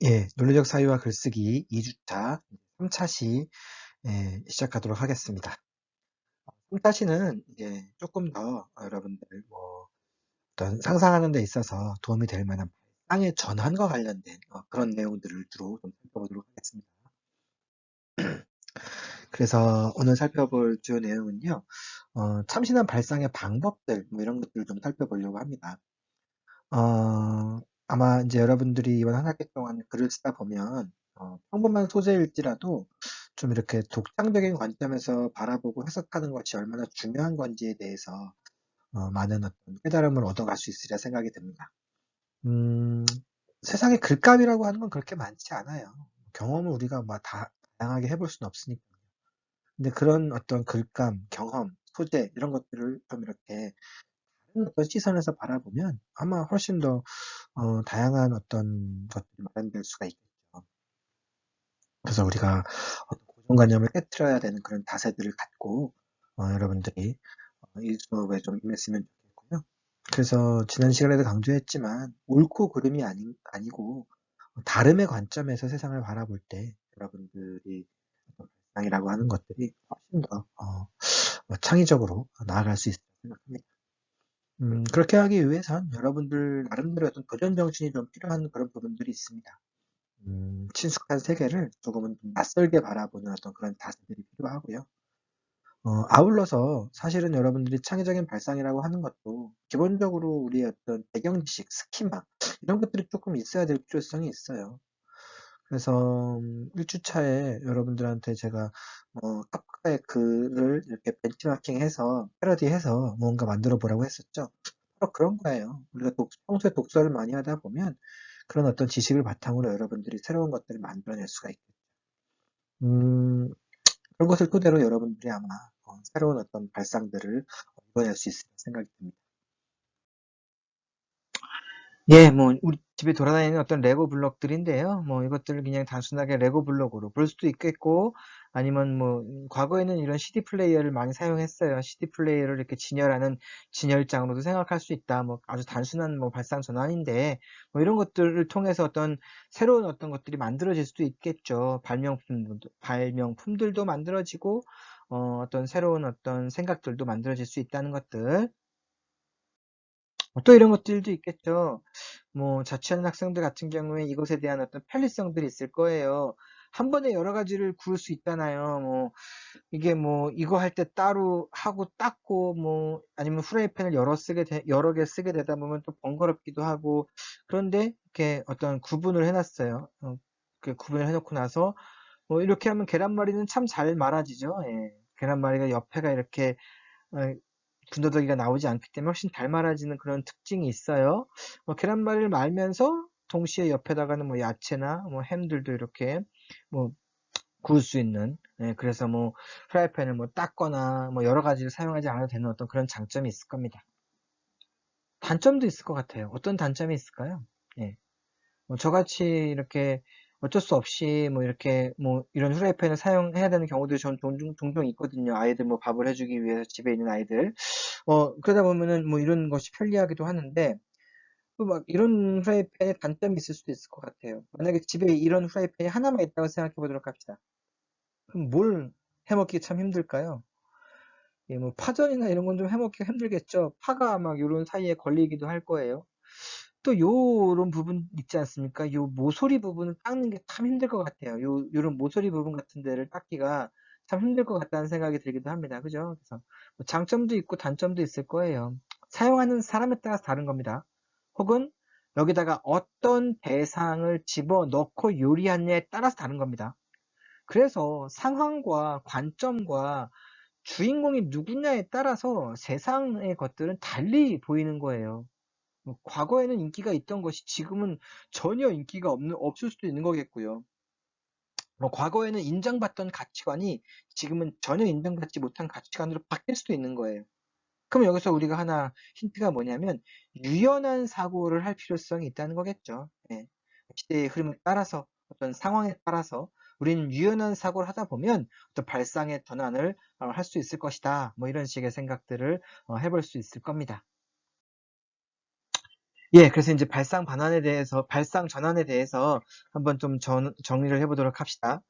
예, 논리적 사유와 글쓰기 2주차, 3차 시 시작하도록 하겠습니다. 3차 시는 이제 조금 더 여러분들 뭐 어떤 상상하는 데 있어서 도움이 될 만한 땅의 전환과 관련된 그런 내용들을 주로 좀 살펴보도록 하겠습니다. 그래서 오늘 살펴볼 주요 내용은요, 참신한 발상의 방법들 뭐 이런 것들을 좀 살펴보려고 합니다. 아마 이제 여러분들이 이번 한 학기 동안 글을 쓰다 보면 평범한 소재일지라도 좀 이렇게 독창적인 관점에서 바라보고 해석하는 것이 얼마나 중요한 건지에 대해서 많은 어떤 깨달음을 얻어갈 수 있으리라 생각이 듭니다. 음, 세상에 글감이라고 하는 건 그렇게 많지 않아요. 경험을 우리가 뭐 다 다양하게 해볼 수는 없으니까. 근데 그런 어떤 글감, 경험, 소재 이런 것들을 좀 이렇게 다른 어떤 시선에서 바라보면 아마 훨씬 더 다양한 어떤 것들이 마련될 수가 있겠죠. 그래서 우리가 어떤 고정관념을 깨트려야 되는 그런 다세들을 갖고 여러분들이 이 수업에 좀 임했으면 좋겠고요. 그래서 지난 시간에도 강조했지만 옳고 그름이 아니고 다름의 관점에서 세상을 바라볼 때 여러분들이 발상이라고 하는 것들이 훨씬 더 창의적으로 나아갈 수 있다고 생각합니다. 그렇게 하기 위해선 여러분들 나름대로 어떤 도전 정신이 좀 필요한 그런 부분들이 있습니다. 친숙한 세계를 조금은 좀 낯설게 바라보는 어떤 그런 자세들이 필요하고요. 아울러서 사실은 여러분들이 창의적인 발상이라고 하는 것도 기본적으로 우리의 어떤 배경 지식, 스키마 이런 것들이 조금 있어야 될 필요성이 있어요. 그래서 1주차에 여러분들한테 제가 카프카의 글을 이렇게 벤치마킹해서 패러디해서 뭔가 만들어 보라고 했었죠. 바로 그런 거예요. 우리가 평소에 독서를 많이 하다 보면 그런 어떤 지식을 바탕으로 여러분들이 새로운 것들을 만들어낼 수가 있겠죠. 음, 그런 것을 토대로 여러분들이 아마 새로운 어떤 발상들을 이뤄낼 수 있을 생각이 듭니다. 예, 뭐 우리 집에 돌아다니는 어떤 레고 블록들인데요. 뭐 이것들을 그냥 단순하게 레고 블록으로 볼 수도 있겠고, 아니면 뭐 과거에는 이런 CD 플레이어를 많이 사용했어요. CD 플레이어를 이렇게 진열하는 진열장으로도 생각할 수 있다. 뭐 아주 단순한 뭐 발상 전환인데, 뭐 이런 것들을 통해서 어떤 새로운 어떤 것들이 만들어질 수도 있겠죠. 발명품들도 만들어지고, 어떤 새로운 어떤 생각들도 만들어질 수 있다는 것들. 또 이런 것들도 있겠죠. 뭐 자취하는 학생들 같은 경우에 이것에 대한 어떤 편리성들이 있을 거예요. 한 번에 여러 가지를 구울 수 있잖아요. 뭐 이게 뭐 이거 할 때 따로 하고 닦고 뭐 아니면 후라이팬을 여러 개 쓰게 되다 보면 또 번거롭기도 하고 그런데 이렇게 어떤 구분을 해놨어요. 그 구분을 해놓고 나서 뭐 이렇게 하면 계란말이는 참 잘 말아지죠. 예. 계란말이가 옆에가 이렇게 어, 군더더기가 나오지 않기 때문에 훨씬 잘 말아지는 그런 특징이 있어요. 계란말이를 말면서 동시에 옆에다가는 뭐 야채나 뭐 햄들도 이렇게 뭐 구울 수 있는, 예, 그래서 뭐 프라이팬을 뭐 닦거나 뭐 여러 가지를 사용하지 않아도 되는 어떤 그런 장점이 있을 겁니다. 단점도 있을 것 같아요. 어떤 단점이 있을까요? 예. 뭐 저같이 이렇게 어쩔 수 없이 뭐 이렇게 뭐 이런 후라이팬을 사용해야 되는 경우들이 전 종종 있거든요. 아이들 뭐 밥을 해주기 위해서 집에 있는 아이들. 그러다 보면은 뭐 이런 것이 편리하기도 하는데, 또 막 이런 후라이팬에 단점이 있을 수도 있을 것 같아요. 만약에 집에 이런 후라이팬이 하나만 있다고 생각해 보도록 합시다. 그럼 뭘 해먹기 참 힘들까요? 예, 뭐 파전이나 이런 건 좀 해먹기가 힘들겠죠. 파가 막 요런 사이에 걸리기도 할 거예요. 또 요런 부분 있지 않습니까? 요 모서리 부분을 닦는 게 참 힘들 것 같아요. 요런 모서리 부분 같은 데를 닦기가 참 힘들 것 같다는 생각이 들기도 합니다. 그죠? 그래서 뭐 장점도 있고 단점도 있을 거예요. 사용하는 사람에 따라서 다른 겁니다. 혹은 여기다가 어떤 대상을 집어넣고 요리하느냐에 따라서 다른 겁니다. 그래서 상황과 관점과 주인공이 누구냐에 따라서 세상의 것들은 달리 보이는 거예요. 뭐 과거에는 인기가 있던 것이 지금은 전혀 인기가 없을 수도 있는 거겠고요. 뭐 과거에는 인정받던 가치관이 지금은 전혀 인정받지 못한 가치관으로 바뀔 수도 있는 거예요. 그럼 여기서 우리가 하나 힌트가 뭐냐면 유연한 사고를 할 필요성이 있다는 거겠죠. 예. 시대의 흐름에 따라서 어떤 상황에 따라서 우리는 유연한 사고를 하다 보면 어떤 발상의 전환을 할 수 있을 것이다. 뭐 이런 식의 생각들을 해볼 수 있을 겁니다. 예, 그래서 이제 발상 전환에 대해서 한번 좀 정리를 해보도록 합시다.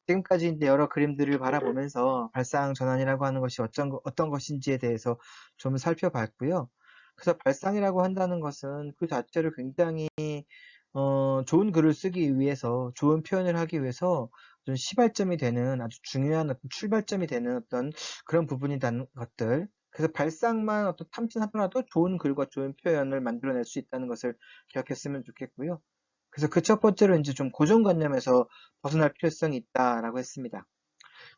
지금까지 이제 여러 그림들을 바라보면서 발상 전환이라고 하는 것이 어떤 것인지에 대해서 좀 살펴봤고요. 그래서 발상이라고 한다는 것은 그 자체를 굉장히 좋은 글을 쓰기 위해서, 좋은 표현을 하기 위해서 좀 시발점이 되는 아주 중요한 어떤 출발점이 되는 어떤 그런 부분이라는 것들. 그래서 발상만 어떤 탐진하더라도 좋은 글과 좋은 표현을 만들어낼 수 있다는 것을 기억했으면 좋겠고요. 그래서 그 첫 번째로 이제 좀 고정관념에서 벗어날 필요성이 있다라고 했습니다.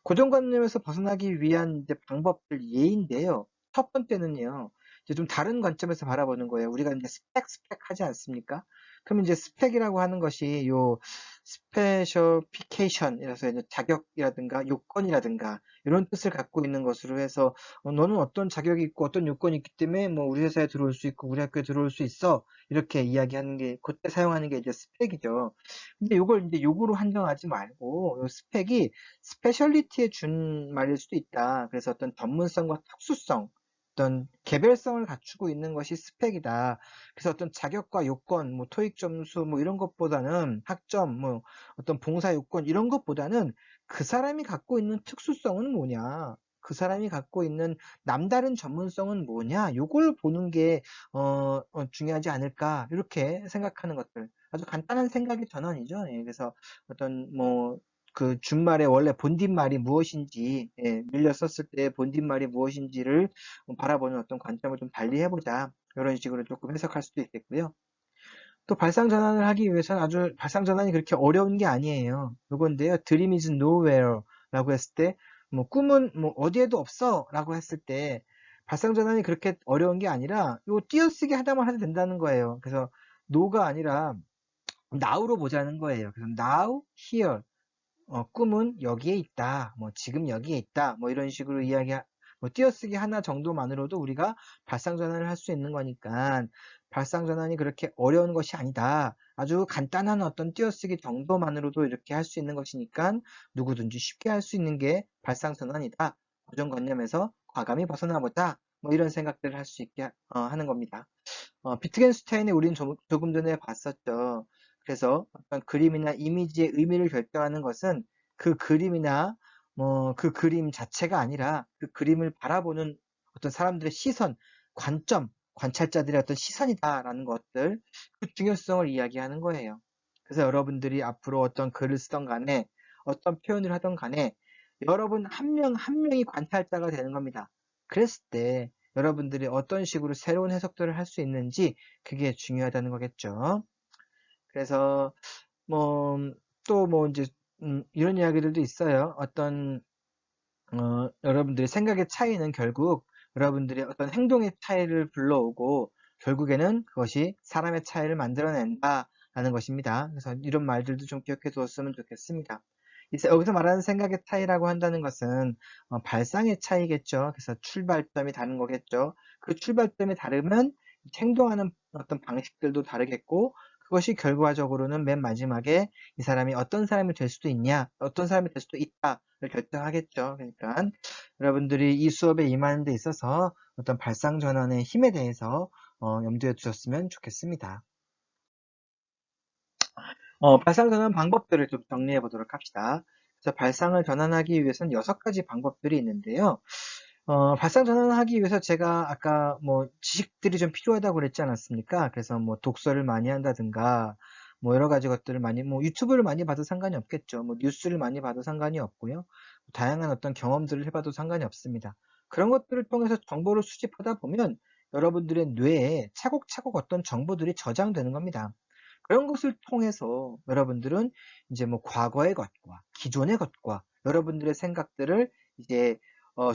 고정관념에서 벗어나기 위한 이제 방법들 예인데요. 첫 번째는요. 이제 좀 다른 관점에서 바라보는 거예요. 우리가 이제 스펙 하지 않습니까? 그럼 이제 스펙이라고 하는 것이 요 스페셔피케이션이라서 이제 자격이라든가 요건이라든가 이런 뜻을 갖고 있는 것으로 해서 너는 어떤 자격이 있고 어떤 요건이 있기 때문에 뭐 우리 회사에 들어올 수 있고 우리 학교에 들어올 수 있어 이렇게 이야기하는 게 그때 사용하는 게 이제 스펙이죠. 근데 요걸 이제 요구로 한정하지 말고 요 스펙이 스페셜리티에 준 말일 수도 있다. 그래서 어떤 전문성과 특수성, 어떤 개별성을 갖추고 있는 것이 스펙이다. 그래서 어떤 자격과 요건, 뭐 토익 점수 뭐 이런 것보다는 학점, 뭐 어떤 봉사 요건 이런 것보다는 그 사람이 갖고 있는 특수성은 뭐냐? 그 사람이 갖고 있는 남다른 전문성은 뭐냐? 요걸 보는 게 중요하지 않을까? 이렇게 생각하는 것들. 아주 간단한 생각의 전환이죠. 예, 그래서 어떤 뭐 그 준말의 원래 본뒷말이 무엇인지, 예, 밀려 썼을 때 본뒷말이 무엇인지를 바라보는 어떤 관점을 좀 달리 해보자. 이런 식으로 조금 해석할 수도 있겠고요. 또 발상 전환을 하기 위해서는 아주 발상 전환이 그렇게 어려운 게 아니에요. 요건데요. Dream is nowhere 라고 했을 때, 뭐 꿈은 뭐 어디에도 없어 라고 했을 때 발상 전환이 그렇게 어려운 게 아니라 요 띄어쓰기 하나만 해도 된다는 거예요. 그래서 no가 아니라 now로 보자는 거예요. 그래서 now, here 꿈은 여기에 있다. 뭐 지금 여기에 있다. 뭐 이런 식으로 뭐 띄어쓰기 하나 정도만으로도 우리가 발상 전환을 할 수 있는 거니까 발상 전환이 그렇게 어려운 것이 아니다. 아주 간단한 어떤 띄어쓰기 정도만으로도 이렇게 할 수 있는 것이니까 누구든지 쉽게 할 수 있는 게 발상 전환이다. 고정관념에서 과감히 벗어나 보자. 뭐 이런 생각들을 할 수 있게 하는 겁니다. 비트겐슈타인이 우린 조금 전에 봤었죠. 그래서 어떤 그림이나 이미지의 의미를 결정하는 것은 그 그림이나 뭐 그 그림 자체가 아니라 그 그림을 바라보는 어떤 사람들의 시선, 관점, 관찰자들의 어떤 시선이다라는 것들, 그 중요성을 이야기하는 거예요. 그래서 여러분들이 앞으로 어떤 글을 쓰던 간에 어떤 표현을 하던 간에 여러분 한 명 한 명이 관찰자가 되는 겁니다. 그랬을 때 여러분들이 어떤 식으로 새로운 해석들을 할 수 있는지 그게 중요하다는 거겠죠. 그래서 뭐 또 뭐 이제 이런 이야기들도 있어요. 여러분들의 생각의 차이는 결국 여러분들의 어떤 행동의 차이를 불러오고 결국에는 그것이 사람의 차이를 만들어낸다라는 것입니다. 그래서 이런 말들도 좀 기억해 두었으면 좋겠습니다. 이제 여기서 말하는 생각의 차이라고 한다는 것은 발상의 차이겠죠. 그래서 출발점이 다른 거겠죠. 그 출발점이 다르면 행동하는 어떤 방식들도 다르겠고 그것이 결과적으로는 맨 마지막에 이 사람이 어떤 사람이 될 수도 있냐, 어떤 사람이 될 수도 있다를 결정하겠죠. 그러니까 여러분들이 이 수업에 임하는 데 있어서 어떤 발상 전환의 힘에 대해서 염두에 두셨으면 좋겠습니다. 발상 전환 방법들을 좀 정리해 보도록 합시다. 그래서 발상을 전환하기 위해서는 6가지 방법들이 있는데요. 발상 전환하기 위해서 제가 아까 뭐 지식들이 좀 필요하다고 그랬지 않았습니까? 그래서 뭐 독서를 많이 한다든가, 뭐 여러 가지 것들을 뭐 유튜브를 많이 봐도 상관이 없겠죠. 뭐 뉴스를 많이 봐도 상관이 없고요. 다양한 어떤 경험들을 해봐도 상관이 없습니다. 그런 것들을 통해서 정보를 수집하다 보면 여러분들의 뇌에 차곡차곡 어떤 정보들이 저장되는 겁니다. 그런 것을 통해서 여러분들은 이제 뭐 과거의 것과 기존의 것과 여러분들의 생각들을 이제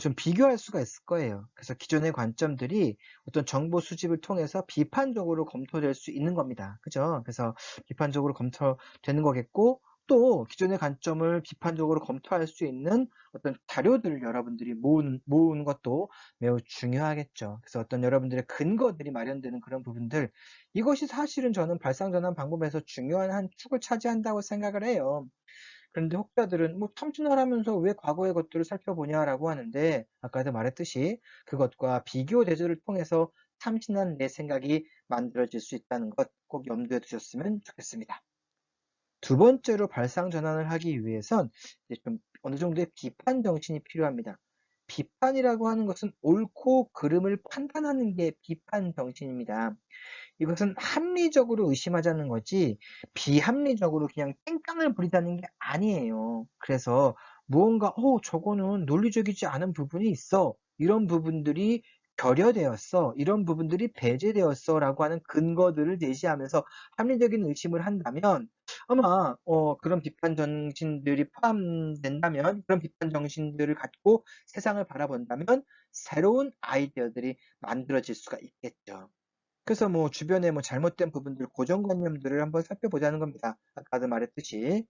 좀 비교할 수가 있을 거예요. 그래서 기존의 관점들이 어떤 정보 수집을 통해서 비판적으로 검토될 수 있는 겁니다. 그죠? 그래서 비판적으로 검토되는 거겠고, 또 기존의 관점을 비판적으로 검토할 수 있는 어떤 자료들을 여러분들이 모으는 것도 매우 중요하겠죠. 그래서 어떤 여러분들의 근거들이 마련되는 그런 부분들, 이것이 사실은 저는 발상전환 방법에서 중요한 한 축을 차지한다고 생각을 해요. 그런데 혹자들은 뭐 탐진을 하면서 왜 과거의 것들을 살펴보냐라고 하는데 아까도 말했듯이 그것과 비교 대조를 통해서 참신한 내 생각이 만들어질 수 있다는 것 꼭 염두에 두셨으면 좋겠습니다. 두 번째로 발상 전환을 하기 위해선 이제 좀 어느 정도의 비판 정신이 필요합니다. 비판이라고 하는 것은 옳고 그름을 판단하는 게 비판 정신입니다. 이것은 합리적으로 의심하자는 거지 비합리적으로 그냥 땡깡을 부리자는 게 아니에요. 그래서 무언가 저거는 논리적이지 않은 부분이 있어. 이런 부분들이 결여되었어. 이런 부분들이 배제되었어. 라고 하는 근거들을 제시하면서 합리적인 의심을 한다면 아마 그런 비판 정신들이 포함된다면 그런 비판 정신들을 갖고 세상을 바라본다면 새로운 아이디어들이 만들어질 수가 있겠죠. 그래서 뭐 주변에 뭐 잘못된 부분들, 고정관념들을 한번 살펴보자는 겁니다. 아까도 말했듯이.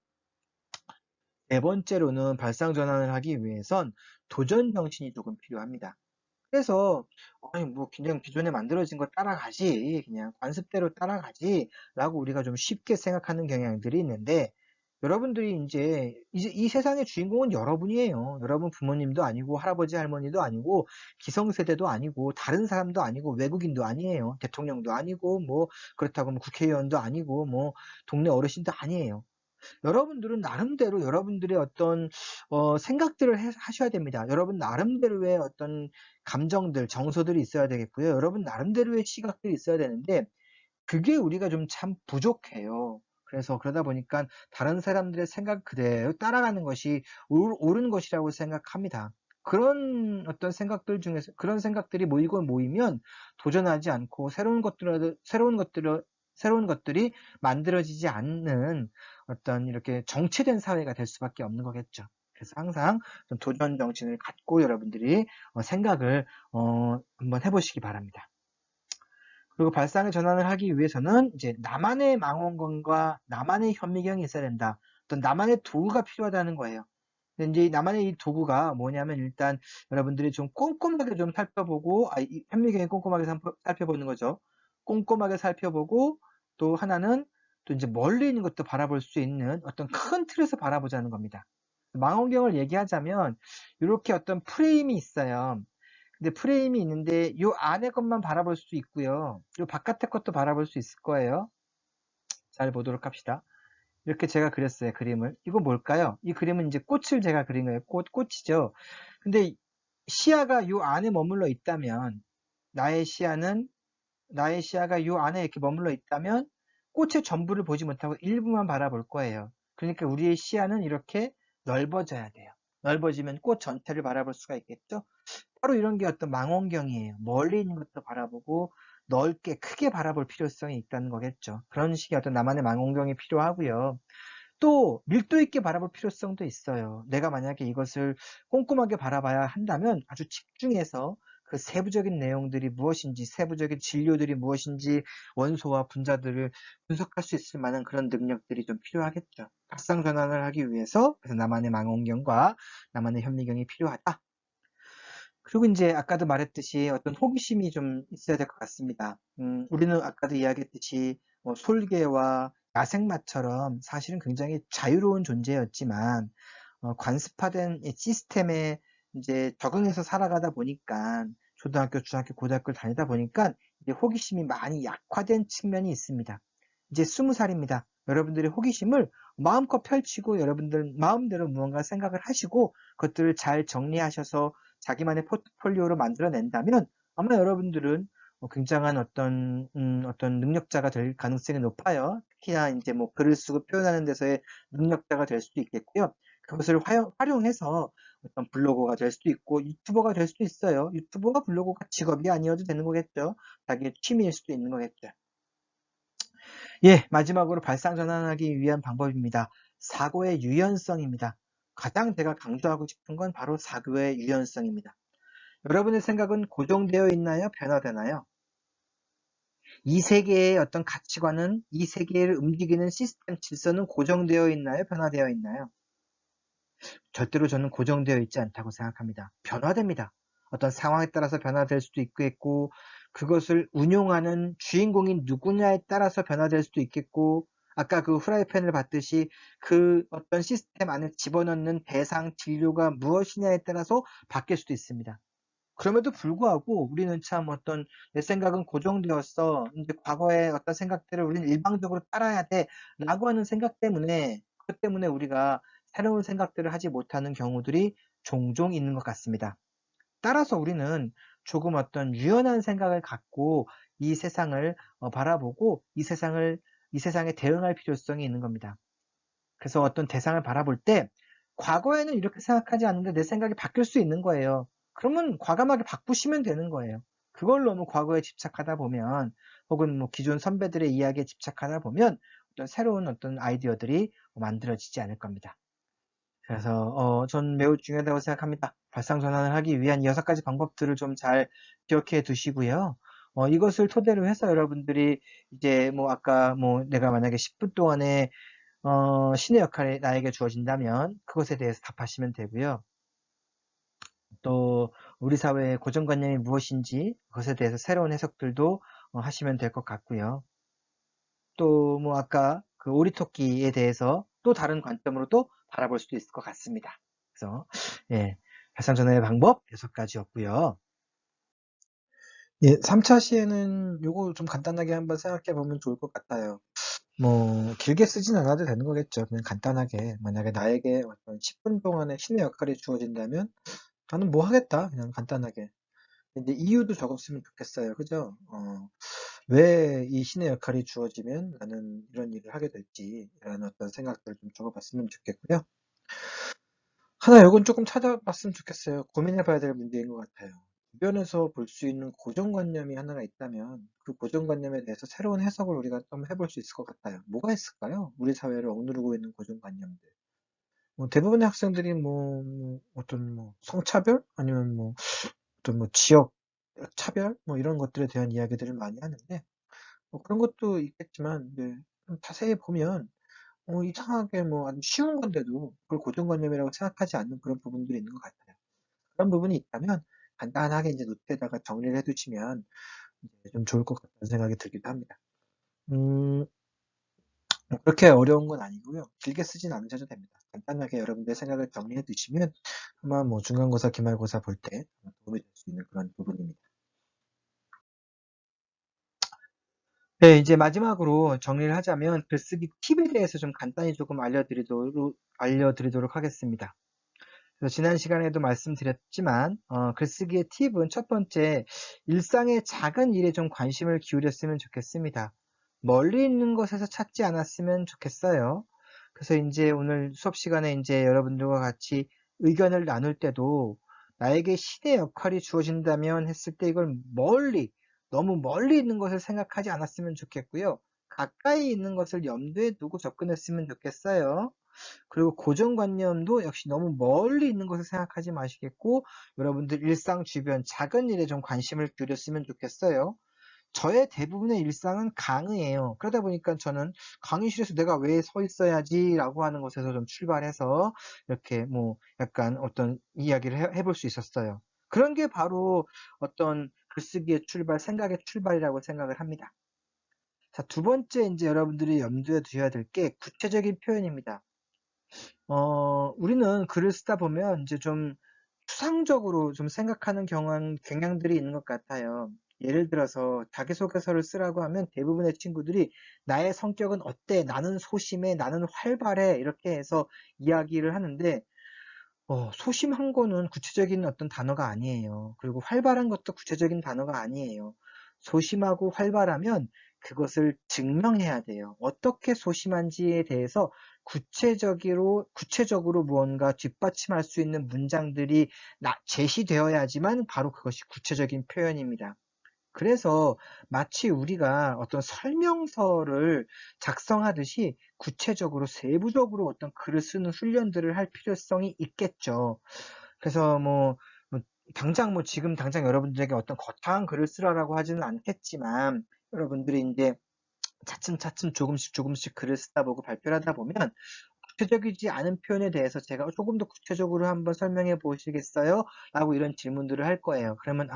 네 번째로는 발상 전환을 하기 위해선 도전 정신이 조금 필요합니다. 그래서 아니 뭐 그냥 기존에 만들어진 거 따라가지, 그냥 관습대로 따라가지 라고 우리가 좀 쉽게 생각하는 경향들이 있는데 여러분들이 이제 이 세상의 주인공은 여러분이에요. 여러분 부모님도 아니고 할아버지 할머니도 아니고 기성세대도 아니고 다른 사람도 아니고 외국인도 아니에요. 대통령도 아니고 뭐 그렇다고 뭐 국회의원도 아니고 뭐 동네 어르신도 아니에요. 여러분들은 나름대로 여러분들의 어떤 생각들을 하셔야 됩니다. 여러분 나름대로의 어떤 감정들, 정서들이 있어야 되겠고요. 여러분 나름대로의 시각들이 있어야 되는데 그게 우리가 좀 참 부족해요. 그래서 그러다 보니까 다른 사람들의 생각 그대로 따라가는 것이 옳은 것이라고 생각합니다. 그런 어떤 생각들 중에서 그런 생각들이 모이면 도전하지 않고 새로운 것들이 만들어지지 않는 어떤 이렇게 정체된 사회가 될 수밖에 없는 거겠죠. 그래서 항상 좀 도전 정신을 갖고 여러분들이 생각을 한번 해보시기 바랍니다. 그리고 발상의 전환을 하기 위해서는 이제 나만의 망원경과 나만의 현미경이 있어야 된다. 어떤 나만의 도구가 필요하다는 거예요. 근데 이제 나만의 이 도구가 뭐냐면 일단 여러분들이 좀 꼼꼼하게 좀 살펴보고, 이 현미경에 꼼꼼하게 살펴보는 거죠. 꼼꼼하게 살펴보고 또 하나는 또 이제 멀리 있는 것도 바라볼 수 있는 어떤 큰 틀에서 바라보자는 겁니다. 망원경을 얘기하자면 이렇게 어떤 프레임이 있어요. 근데 프레임이 있는데 이 안에 것만 바라볼 수 있고요. 이 바깥의 것도 바라볼 수 있을 거예요. 잘 보도록 합시다. 이렇게 제가 그렸어요, 그림을. 이거 뭘까요? 이 그림은 이제 꽃을 제가 그린 거예요. 꽃이죠. 근데 시야가 이 안에 머물러 있다면, 나의 시야가 이 안에 이렇게 머물러 있다면, 꽃의 전부를 보지 못하고 일부만 바라볼 거예요. 그러니까 우리의 시야는 이렇게 넓어져야 돼요. 넓어지면 꽃 전체를 바라볼 수가 있겠죠? 바로 이런 게 어떤 망원경이에요. 멀리 있는 것도 바라보고 넓게 크게 바라볼 필요성이 있다는 거겠죠. 그런 식의 어떤 나만의 망원경이 필요하고요. 또 밀도 있게 바라볼 필요성도 있어요. 내가 만약에 이것을 꼼꼼하게 바라봐야 한다면 아주 집중해서 그 세부적인 내용들이 무엇인지, 세부적인 진료들이 무엇인지, 원소와 분자들을 분석할 수 있을 만한 그런 능력들이 좀 필요하겠죠. 발상 전환을 하기 위해서 그래서 나만의 망원경과 나만의 현미경이 필요하다. 그리고 이제 아까도 말했듯이 어떤 호기심이 좀 있어야 될 것 같습니다. 우리는 아까도 이야기했듯이 뭐 솔개와 야생마처럼 사실은 굉장히 자유로운 존재였지만 관습화된 이 시스템에 이제 적응해서 살아가다 보니까 초등학교, 중학교, 고등학교를 다니다 보니까 이제 호기심이 많이 약화된 측면이 있습니다. 이제 20살입니다. 여러분들의 호기심을 마음껏 펼치고 여러분들 마음대로 무언가 생각을 하시고 그것들을 잘 정리하셔서 자기만의 포트폴리오로 만들어낸다면 아마 여러분들은 굉장한 어떤 능력자가 될 가능성이 높아요. 특히나 이제 뭐 글을 쓰고 표현하는 데서의 능력자가 될 수도 있겠고요. 그것을 활용해서 어떤 블로거가 될 수도 있고 유튜버가 될 수도 있어요. 유튜버가 블로거가 직업이 아니어도 되는 거겠죠. 자기의 취미일 수도 있는 거겠죠. 예, 마지막으로 발상 전환하기 위한 방법입니다. 사고의 유연성입니다. 가장 제가 강조하고 싶은 건 바로 사고의 유연성입니다. 여러분의 생각은 고정되어 있나요? 변화되나요? 이 세계의 어떤 가치관은 이 세계를 움직이는 시스템 질서는 고정되어 있나요? 변화되어 있나요? 절대로 저는 고정되어 있지 않다고 생각합니다. 변화됩니다. 어떤 상황에 따라서 변화될 수도 있겠고 그것을 운용하는 주인공이 누구냐에 따라서 변화될 수도 있겠고 아까 그 후라이팬을 봤듯이 그 어떤 시스템 안에 집어넣는 대상 진료가 무엇이냐에 따라서 바뀔 수도 있습니다. 그럼에도 불구하고 우리는 참 어떤 내 생각은 고정되었어. 이제 과거의 어떤 생각들을 우리는 일방적으로 따라야 돼. 라고 하는 생각 때문에, 그것 때문에 우리가 새로운 생각들을 하지 못하는 경우들이 종종 있는 것 같습니다. 따라서 우리는 조금 어떤 유연한 생각을 갖고 이 세상을 바라보고 이 세상에 대응할 필요성이 있는 겁니다. 그래서 어떤 대상을 바라볼 때 과거에는 이렇게 생각하지 않는데 내 생각이 바뀔 수 있는 거예요. 그러면 과감하게 바꾸시면 되는 거예요. 그걸 너무 과거에 집착하다 보면 혹은 뭐 기존 선배들의 이야기에 집착하다 보면 어떤 새로운 어떤 아이디어들이 만들어지지 않을 겁니다. 그래서 전 매우 중요하다고 생각합니다. 발상 전환을 하기 위한 6가지 방법들을 좀 잘 기억해 두시고요. 이것을 토대로 해서 여러분들이 이제 뭐 아까 뭐 내가 만약에 10분 동안에 신의 역할이 나에게 주어진다면 그것에 대해서 답하시면 되고요. 또 우리 사회의 고정관념이 무엇인지 그것에 대해서 새로운 해석들도 하시면 될 것 같고요. 또 뭐 아까 그 오리토끼에 대해서 또 다른 관점으로 또 바라볼 수도 있을 것 같습니다. 그래서 예, 발상전환의 방법 6가지였고요. 예, 3차 시에는 요거 좀 간단하게 한번 생각해 보면 좋을 것 같아요. 뭐 길게 쓰진 않아도 되는 거겠죠. 그냥 간단하게 만약에 나에게 어떤 10분 동안의 신의 역할이 주어진다면 나는 뭐 하겠다. 그냥 간단하게. 근데 이유도 적었으면 좋겠어요. 그죠? 왜 이 신의 역할이 주어지면 나는 이런 일을 하게 될지 라는 어떤 생각들을 좀 적어봤으면 좋겠고요. 하나 요건 조금 찾아봤으면 좋겠어요. 고민해봐야 될 문제인 것 같아요. 주변에서 볼 수 있는 고정관념이 하나가 있다면 그 고정관념에 대해서 새로운 해석을 우리가 좀 해볼 수 있을 것 같아요. 뭐가 있을까요? 우리 사회를 억누르고 있는 고정관념들. 뭐 대부분의 학생들이 뭐 어떤 뭐 성차별 아니면 뭐 어떤 뭐 지역 차별 뭐 이런 것들에 대한 이야기들을 많이 하는데 뭐 그런 것도 있겠지만 이제 좀 자세히 보면 이상하게 뭐 아주 쉬운 건데도 그걸 고정관념이라고 생각하지 않는 그런 부분들이 있는 것 같아요. 그런 부분이 있다면 간단하게 이제 노트에다가 정리를 해두시면 이제 좀 좋을 것 같다는 생각이 들기도 합니다. 뭐 그렇게 어려운 건 아니고요. 길게 쓰진 않으셔도 됩니다. 간단하게 여러분들의 생각을 정리해 두시면 아마 뭐 중간고사, 기말고사 볼 때 도움이 될 수 있는 그런 부분입니다. 네, 이제 마지막으로 정리를 하자면 글쓰기 팁에 대해서 좀 간단히 조금 알려드리도록 하겠습니다. 그래서 지난 시간에도 말씀드렸지만 글쓰기의 팁은 첫 번째, 일상의 작은 일에 좀 관심을 기울였으면 좋겠습니다. 멀리 있는 것에서 찾지 않았으면 좋겠어요. 그래서 이제 오늘 수업 시간에 이제 여러분들과 같이 의견을 나눌 때도 나에게 신의 역할이 주어진다면 했을 때 이걸 너무 멀리 있는 것을 생각하지 않았으면 좋겠고요. 가까이 있는 것을 염두에 두고 접근했으면 좋겠어요. 그리고 고정관념도 역시 너무 멀리 있는 것을 생각하지 마시겠고 여러분들 일상 주변 작은 일에 좀 관심을 기울였으면 좋겠어요. 저의 대부분의 일상은 강의예요. 그러다 보니까 저는 강의실에서 내가 왜 서 있어야지 라고 하는 것에서 좀 출발해서 이렇게 뭐 약간 어떤 이야기를 해볼 수 있었어요. 그런 게 바로 어떤 글쓰기의 출발, 생각의 출발이라고 생각을 합니다. 자, 두 번째 이제 여러분들이 염두에 두셔야 될 게 구체적인 표현입니다. 우리는 글을 쓰다 보면 이제 좀 추상적으로 좀 생각하는 경향들이 있는 것 같아요. 예를 들어서 자기소개서를 쓰라고 하면 대부분의 친구들이 나의 성격은 어때? 나는 소심해, 나는 활발해. 이렇게 해서 이야기를 하는데, 소심한 거는 구체적인 어떤 단어가 아니에요. 그리고 활발한 것도 구체적인 단어가 아니에요. 소심하고 활발하면 그것을 증명해야 돼요. 어떻게 소심한지에 대해서 구체적으로 무언가 뒷받침할 수 있는 문장들이 제시되어야지만 바로 그것이 구체적인 표현입니다. 그래서 마치 우리가 어떤 설명서를 작성하듯이 구체적으로 세부적으로 어떤 글을 쓰는 훈련들을 할 필요성이 있겠죠. 그래서 뭐 당장 뭐 지금 당장 여러분들에게 어떤 거창한 글을 쓰라라고 하지는 않겠지만 여러분들이 이제 차츰차츰 조금씩 글을 쓰다 보고 발표를 하다 보면 구체적이지 않은 표현에 대해서 제가 조금 더 구체적으로 한번 설명해 보시겠어요? 라고 이런 질문들을 할 거예요. 그러면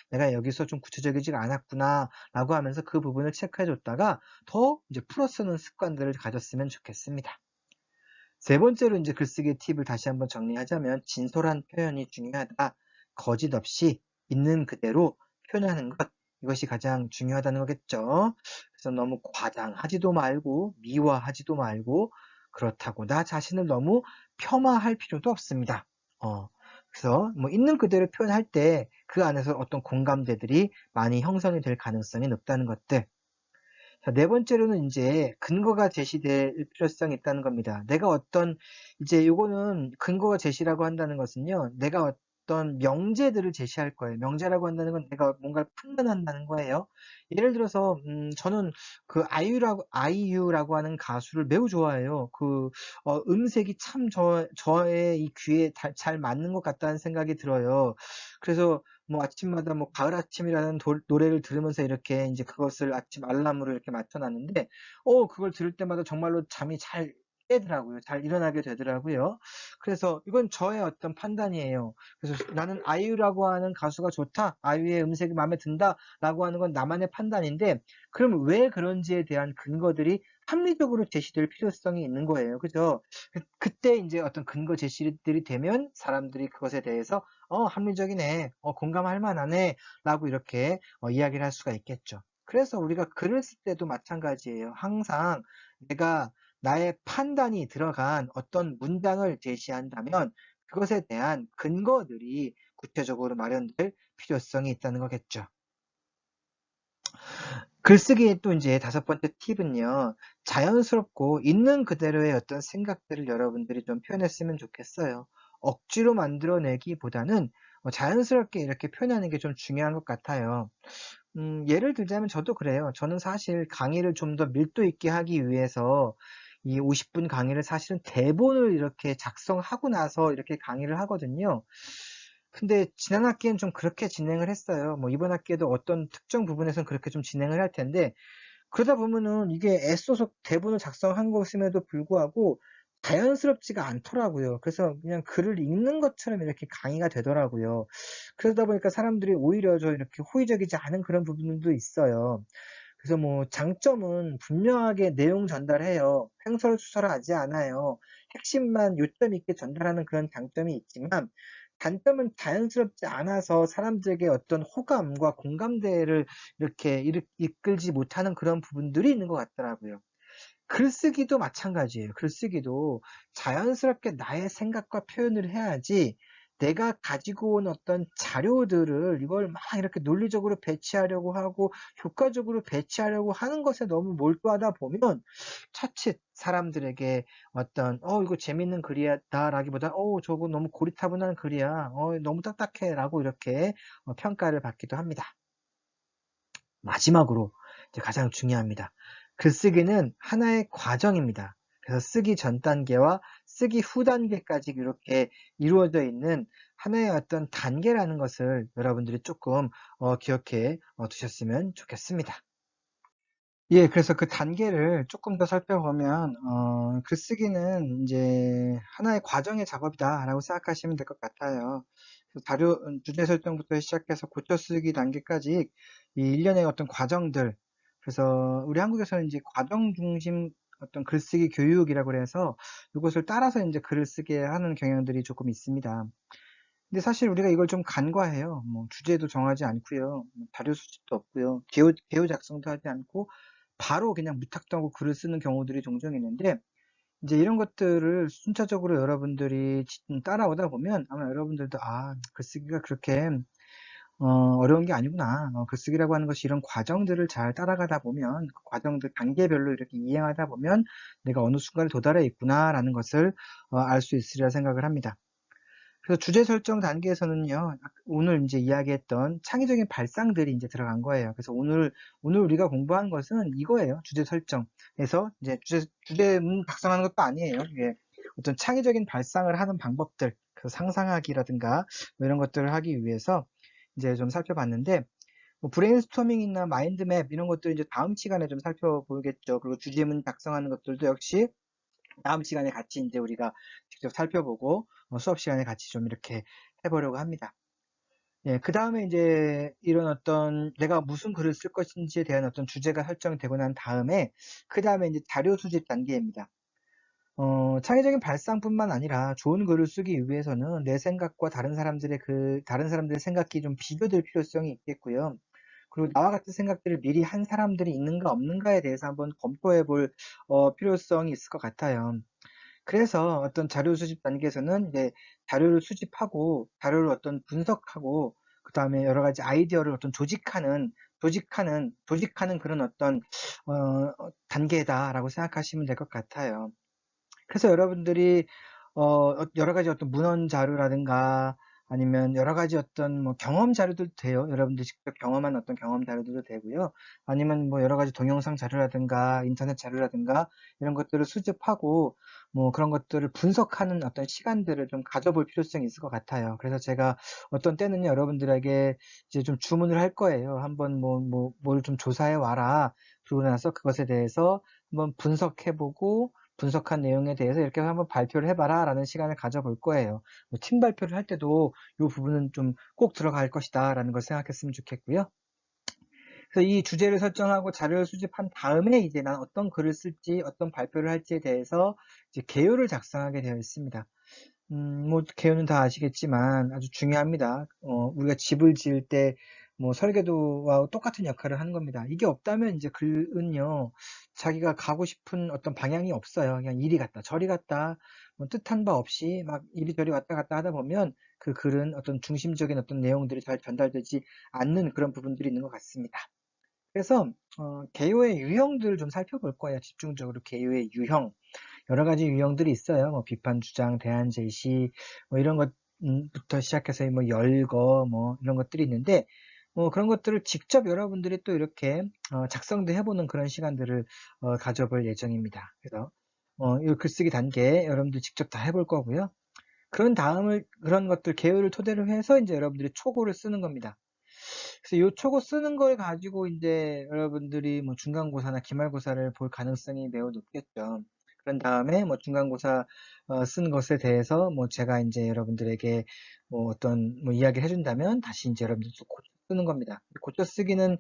내가 여기서 좀 구체적이지가 않았구나 라고 하면서 그 부분을 체크해 줬다가 더 이제 풀어쓰는 습관들을 가졌으면 좋겠습니다. 세 번째로 이제 글쓰기 팁을 다시 한번 정리하자면 진솔한 표현이 중요하다. 거짓 없이 있는 그대로 표현하는 것, 이것이 가장 중요하다는 거겠죠. 그래서 너무 과장하지도 말고 미화하지도 말고 그렇다고 나 자신을 너무 폄하할 필요도 없습니다. 그래서 뭐 있는 그대로 표현할 때 그 안에서 어떤 공감대들이 많이 형성이 될 가능성이 높다는 것들. 자, 네 번째로는 이제 근거가 제시될 필요성이 있다는 겁니다. 내가 어떤, 이제 요거는 근거가 제시라고 한다는 것은요, 내가 어떤 명제들을 제시할 거예요. 명제라고 한다는 건 내가 뭔가를 판단한다는 거예요. 예를 들어서, 저는 그 아이유라고 하는 가수를 매우 좋아해요. 음색이 참 저의 이 귀에 잘 맞는 것 같다는 생각이 들어요. 그래서 뭐 아침마다 뭐 가을 아침이라는 노래를 들으면서 이렇게 이제 그것을 아침 알람으로 이렇게 맞춰놨는데, 그걸 들을 때마다 정말로 잠이 잘 깨더라고요. 잘 일어나게 되더라고요. 그래서 이건 저의 어떤 판단이에요. 그래서 나는 아이유라고 하는 가수가 좋다, 아이유의 음색이 마음에 든다라고 하는 건 나만의 판단인데, 그럼 왜 그런지에 대한 근거들이 합리적으로 제시될 필요성이 있는 거예요. 그죠? 그때 이제 어떤 근거 제시들이 되면 사람들이 그것에 대해서 합리적이네, 공감할 만하네, 라고 이렇게 이야기를 할 수가 있겠죠. 그래서 우리가 글을 쓸 때도 마찬가지예요. 항상 내가 나의 판단이 들어간 어떤 문장을 제시한다면 그것에 대한 근거들이 구체적으로 마련될 필요성이 있다는 거겠죠. 글쓰기의 또 이제 다섯 번째 팁은요, 자연스럽고 있는 그대로의 어떤 생각들을 여러분들이 좀 표현했으면 좋겠어요. 억지로 만들어내기보다는 자연스럽게 이렇게 표현하는 게 좀 중요한 것 같아요. 예를 들자면 저도 그래요. 저는 사실 강의를 좀 더 밀도 있게 하기 위해서 이 50분 강의를 사실은 대본을 이렇게 작성하고 나서 이렇게 강의를 하거든요. 근데 지난 학기엔 좀 그렇게 진행을 했어요. 뭐 이번 학기에도 어떤 특정 부분에서는 그렇게 좀 진행을 할 텐데, 그러다 보면은 이게 애써서 대본을 작성한 것임에도 불구하고 자연스럽지가 않더라고요. 그래서 그냥 글을 읽는 것처럼 이렇게 강의가 되더라고요. 그러다 보니까 사람들이 오히려 저 이렇게 호의적이지 않은 그런 부분도 있어요. 그래서 뭐 장점은 분명하게 내용 전달해요. 횡설수설하지 않아요. 핵심만 요점 있게 전달하는 그런 장점이 있지만, 단점은 자연스럽지 않아서 사람들에게 어떤 호감과 공감대를 이렇게 이끌지 못하는 그런 부분들이 있는 것 같더라고요. 글쓰기도 마찬가지예요. 글쓰기도 자연스럽게 나의 생각과 표현을 해야지, 내가 가지고 온 어떤 자료들을 이걸 막 이렇게 논리적으로 배치하려고 하고 효과적으로 배치하려고 하는 것에 너무 몰두하다 보면 차칫 사람들에게 어떤 이거 재밌는 글이다라기보다 저거 너무 고리타분한 글이야, 너무 딱딱해라고 이렇게 평가를 받기도 합니다. 마지막으로 이제 가장 중요합니다. 글쓰기는 하나의 과정입니다. 그래서 쓰기 전 단계와 쓰기 후 단계까지 이렇게 이루어져 있는 하나의 어떤 단계라는 것을 여러분들이 조금 기억해 두셨으면 좋겠습니다. 예, 그래서 그 단계를 조금 더 살펴보면, 글쓰기는 이제 하나의 과정의 작업이다라고 생각하시면 될 것 같아요. 주제 설정부터 시작해서 고쳐 쓰기 단계까지 이 일련의 어떤 과정들, 그래서 우리 한국에서는 이제 과정 중심 어떤 글쓰기 교육이라고 그래서 이것을 따라서 이제 글을 쓰게 하는 경향들이 조금 있습니다. 근데 사실 우리가 이걸 좀 간과해요. 뭐 주제도 정하지 않고요. 자료 수집도 없고요. 개요 작성도 하지 않고 바로 그냥 무턱대고 글을 쓰는 경우들이 종종 있는데, 이제 이런 것들을 순차적으로 여러분들이 따라오다 보면 아마 여러분들도 글쓰기가 그렇게 어려운 게 아니구나. 글쓰기라고 하는 것이 이런 과정들을 잘 따라가다 보면, 그 과정들 단계별로 이렇게 이행하다 보면 내가 어느 순간에 도달해 있구나라는 것을 알 수 있으리라 생각을 합니다. 그래서 주제 설정 단계에서는요, 오늘 이제 이야기했던 창의적인 발상들이 이제 들어간 거예요. 그래서 오늘 우리가 공부한 것은 이거예요. 주제 설정에서 이제 주제문 작성하는 것도 아니에요. 이게 어떤 창의적인 발상을 하는 방법들, 그래서 상상하기라든가 뭐 이런 것들을 하기 위해서 이제 좀 살펴봤는데, 뭐 브레인스토밍이나 마인드맵 이런 것들 이제 다음 시간에 좀 살펴보겠죠. 그리고 주제문 작성하는 것들도 역시 다음 시간에 같이 이제 우리가 직접 살펴보고 수업 시간에 같이 좀 이렇게 해보려고 합니다. 예, 그 다음에 이제 이런 어떤 내가 무슨 글을 쓸 것인지에 대한 어떤 주제가 설정되고 난 다음에 그 다음에 이제 자료 수집 단계입니다. 창의적인 발상뿐만 아니라 좋은 글을 쓰기 위해서는 내 생각과 다른 사람들의 생각이 좀 비교될 필요성이 있겠고요. 그리고 나와 같은 생각들을 미리 한 사람들이 있는가 없는가에 대해서 한번 검토해 볼 필요성이 있을 것 같아요. 그래서 어떤 자료 수집 단계에서는 이제 자료를 수집하고 자료를 어떤 분석하고 그다음에 여러 가지 아이디어를 어떤 조직하는 그런 어떤 단계다라고 생각하시면 될 것 같아요. 그래서 여러분들이 여러 가지 어떤 문헌 자료라든가 아니면 여러 가지 어떤 뭐 경험 자료도 돼요. 여러분들이 직접 경험한 어떤 경험 자료들도 되고요. 아니면 뭐 여러 가지 동영상 자료라든가 인터넷 자료라든가 이런 것들을 수집하고 뭐 그런 것들을 분석하는 어떤 시간들을 좀 가져볼 필요성이 있을 것 같아요. 그래서 제가 어떤 때는 여러분들에게 이제 좀 주문을 할 거예요. 한번 뭘 좀 조사해 와라. 그러고 나서 그것에 대해서 한번 분석해보고 분석한 내용에 대해서 이렇게 한번 발표를 해봐라 라는 시간을 가져볼 거예요. 뭐팀 발표를 할 때도 이 부분은 좀 꼭 들어갈 것이다 라는 걸 생각했으면 좋겠고요. 그래서 이 주제를 설정하고 자료를 수집한 다음에 이제 난 어떤 글을 쓸지 어떤 발표를 할지에 대해서 이제 개요를 작성하게 되어 있습니다. 뭐 개요는 다 아시겠지만 아주 중요합니다. 우리가 집을 지을 때 뭐 설계도와 똑같은 역할을 하는 겁니다. 이게 없다면 이제 글은요, 자기가 가고 싶은 어떤 방향이 없어요. 그냥 이리 갔다 저리 갔다 뭐 뜻한 바 없이 막 이리저리 왔다 갔다 하다 보면 그 글은 어떤 중심적인 어떤 내용들이 잘 전달되지 않는 그런 부분들이 있는 것 같습니다. 그래서 개요의 유형들을 좀 살펴볼 거예요. 집중적으로 개요의 유형. 여러 가지 유형들이 있어요. 뭐 비판, 주장, 대안, 제시, 뭐 이런 것부터 시작해서 뭐 열거, 뭐 이런 것들이 있는데, 뭐 그런 것들을 직접 여러분들이 또 이렇게 작성도 해보는 그런 시간들을 가져볼 예정입니다. 그래서 이 글쓰기 단계 여러분들 직접 다 해볼 거고요. 그런 것들 개요를 토대로 해서 이제 여러분들이 초고를 쓰는 겁니다. 그래서 이 초고 쓰는 걸 가지고 이제 여러분들이 뭐 중간고사나 기말고사를 볼 가능성이 매우 높겠죠. 그런 다음에 뭐 중간고사 쓴 것에 대해서 뭐 제가 이제 여러분들에게 뭐 어떤 뭐 이야기를 해준다면 다시 이제 여러분들 또 고쳐 쓰는 겁니다. 고쳐 쓰기는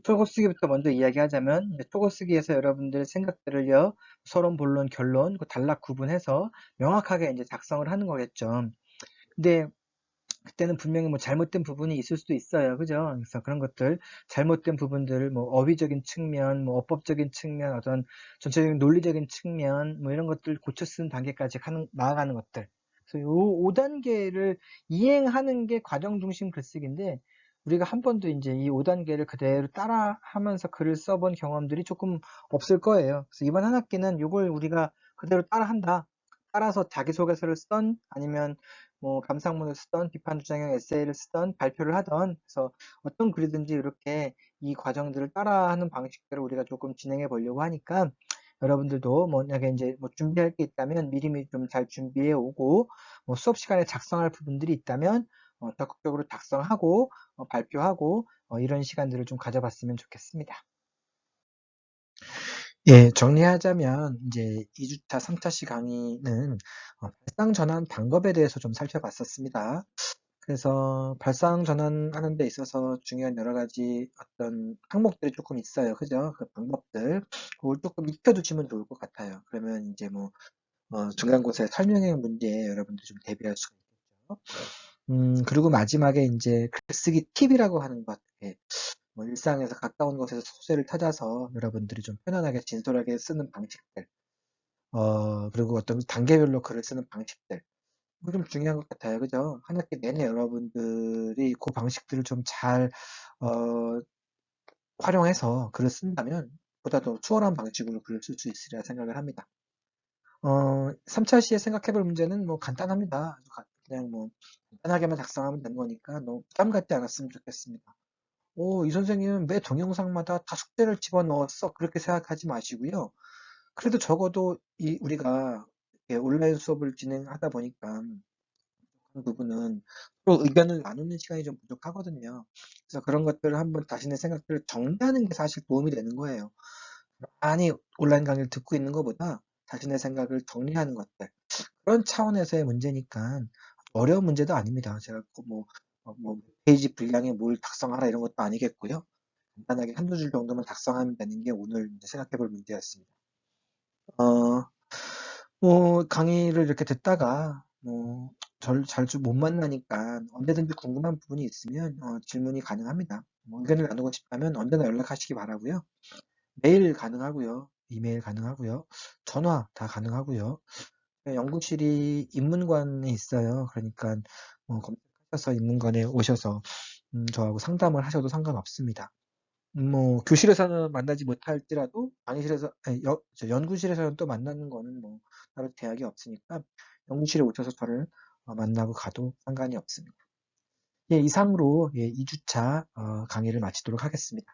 초고 쓰기부터 먼저 이야기하자면 이제 초고 쓰기에서 여러분들의 생각들을요 서론, 본론, 결론 그 단락 구분해서 명확하게 이제 작성을 하는 거겠죠. 근데 그때는 분명히 뭐 잘못된 부분이 있을 수도 있어요. 그죠? 그래서 그런 것들, 잘못된 부분들, 뭐 어휘적인 측면, 뭐 어법적인 측면, 어떤 전체적인 논리적인 측면, 뭐 이런 것들 고쳐 쓰는 단계까지 나아가는 것들. 그래서 요 5단계를 이행하는 게 과정 중심 글쓰기인데, 우리가 한 번도 이제 이 5단계를 그대로 따라 하면서 글을 써본 경험들이 조금 없을 거예요. 그래서 이번 한 학기는 이걸 우리가 그대로 따라 한다. 따라서 자기소개서를 쓰던 아니면 뭐 감상문을 쓰던 비판 주장형 에세이를 쓰던 발표를 하던 그래서 어떤 글이든지 이렇게 이 과정들을 따라하는 방식대로 우리가 조금 진행해 보려고 하니까 여러분들도 만약에 이제 뭐 준비할 게 있다면 미리미리 좀 잘 준비해 오고 뭐 수업 시간에 작성할 부분들이 있다면 적극적으로 작성하고 발표하고 이런 시간들을 좀 가져봤으면 좋겠습니다. 예, 정리하자면 이제 2주차, 3차시 강의는 발상 전환 방법에 대해서 좀 살펴봤었습니다. 그래서 발상 전환하는 데 있어서 중요한 여러 가지 어떤 항목들이 조금 있어요. 그죠? 그 방법들. 그걸 조금 익혀두시면 좋을 것 같아요. 그러면 이제 뭐, 중간고사의 설명형 문제에 여러분들 좀 대비할 수가 있겠죠. 그리고 마지막에 이제 글쓰기 팁이라고 하는 것. 예. 뭐 일상에서 가까운 곳에서 소재를 찾아서 여러분들이 좀 편안하게 진솔하게 쓰는 방식들. 그리고 어떤 단계별로 글을 쓰는 방식들. 그거 좀 중요한 것 같아요. 그죠? 한 학기 내내 여러분들이 그 방식들을 좀 잘, 어, 활용해서 글을 쓴다면 보다 더 수월한 방식으로 글을 쓸 수 있으리라 생각을 합니다. 3차 시에 생각해 볼 문제는 뭐 간단합니다. 그냥 뭐 간단하게만 작성하면 되는 거니까 너무 부담 갖지 않았으면 좋겠습니다. 이 선생님은 매 동영상마다 다 숙제를 집어넣었어. 그렇게 생각하지 마시고요. 그래도 적어도 우리가 이렇게 온라인 수업을 진행하다 보니까 그 부분은 또 의견을 나누는 시간이 좀 부족하거든요. 그래서 그런 것들을 한번 자신의 생각들을 정리하는 게 사실 도움이 되는 거예요. 많이 온라인 강의를 듣고 있는 것보다 자신의 생각을 정리하는 것들. 그런 차원에서의 문제니까 어려운 문제도 아닙니다. 제가 뭐 페이지 분량에 뭘 작성하라 이런 것도 아니겠고요. 간단하게 한두 줄 정도만 작성하면 되는 게 오늘 이제 생각해 볼 문제였습니다. 어, 강의를 이렇게 듣다가 저를 자주 못 만나니까 언제든지 궁금한 부분이 있으면 질문이 가능합니다. 의견을 나누고 싶다면 언제나 연락하시기 바라고요. 메일 가능하고요. 이메일 가능하고요. 전화 다 가능하고요. 연구실이 인문관에 있어요. 그러니까 검색하셔서 인문관에 오셔서 저하고 상담을 하셔도 상관없습니다. 교실에서는 만나지 못할지라도 강의실에서 아니, 연구실에서는 또 만나는 거는 따로 제약이 없으니까 연구실에 오셔서 저를 만나고 가도 상관이 없습니다. 예, 이상으로 2주차 강의를 마치도록 하겠습니다.